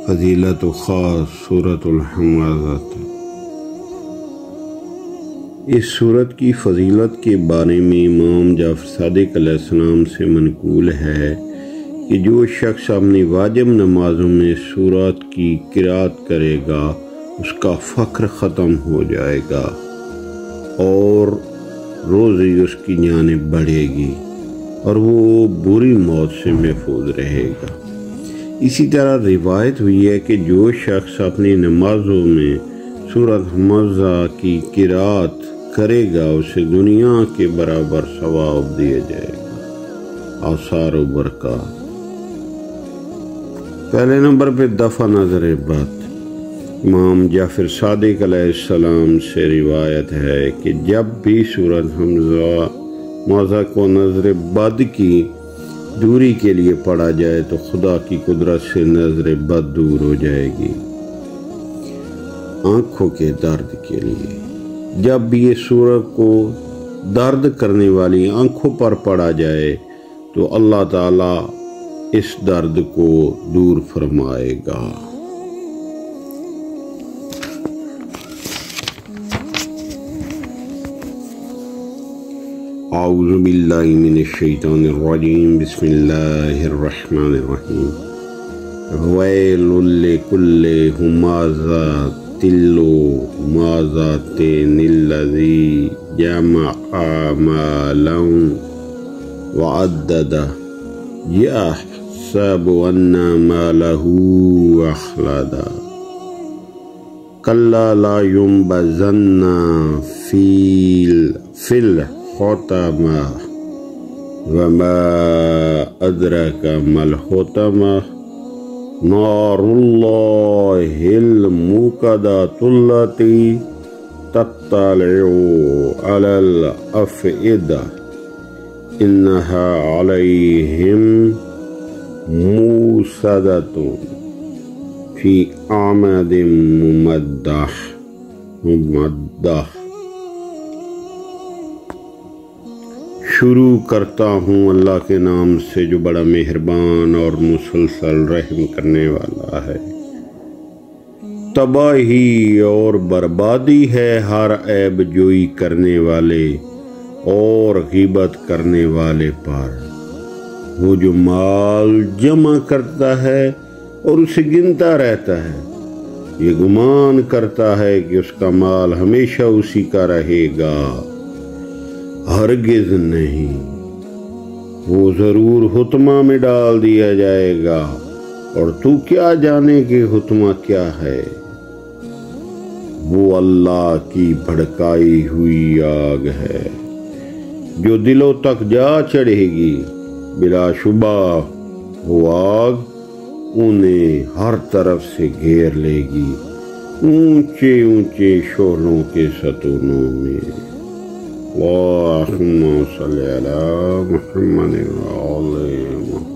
فضیلت و خاص سورۃ الحمزہ۔ اس سورت کی فضیلت کے بارے میں امام جعفر صادق علیہ السلام سے منقول ہے کہ جو شخص اپنی واجب نمازوں میں سورت کی قرأت کرے گا اس کا فقر ختم ہو جائے گا اور روزی اس کی جانب بڑھے گی اور وہ بری موت سے محفوظ رہے گا۔ اسی طرح روایت ہوئی ہے کہ جو شخص اپنی نمازوں میں سورۃ حمزہ کی قرأت کرے گا اسے دنیا کے برابر ثواب دیا جائے گا۔ آثار و برکات۔ پہلے نمبر پہ دفع نظر بد۔ امام جعفر صادق علیہ السلام سے روایت ہے کہ جب بھی سورۃ حمزہ کو نظر بد کی دوری کے لیے پڑھا جائے تو خدا کی قدرت سے نظر بد دور ہو جائے گی۔ آنکھوں کے درد کے لیے جب بھی یہ سورت کو درد کرنے والی آنکھوں پر پڑھا جائے تو اللہ تعالیٰ اس درد کو دور فرمائے گا۔ اعوذ باللہ من الشیطان الرجیم، بسم اللہ الرحمن الرحیم۔ ویل لکل ہمزۃ لمزۃ الذی جمع مالا وعددہ یحسب ان مالہ اخلدہ کلا لا ینبذن فی الحطمہ وما ادرک ما الحطمہ نار اللہ الموقدۃ التی تطلع علی الافئدہ انہا علیہم موصدۃ فی عمد ممددہ۔ شروع کرتا ہوں اللہ کے نام سے جو بڑا مہربان اور مسلسل رحم کرنے والا ہے۔ تباہی اور بربادی ہے ہر عیب جوئی کرنے والے اور غیبت کرنے والے پر۔ وہ جو مال جمع کرتا ہے اور اسے گنتا رہتا ہے یہ گمان کرتا ہے کہ اس کا مال ہمیشہ اسی کا رہے گا، ہرگز نہیں، وہ ضرور حطمہ میں ڈال دیا جائے گا اور تو کیا جانے کہ حطمہ کیا ہے۔ وہ اللہ کی بھڑکائی ہوئی آگ ہے جو دلوں تک جا چڑھے گی، بلا شبہ وہ آگ انہیں ہر طرف سے گھیر لے گی اونچے اونچے شعلوں کے ستونوں میں۔ اللہم صلی علی محمد وعلی محمد۔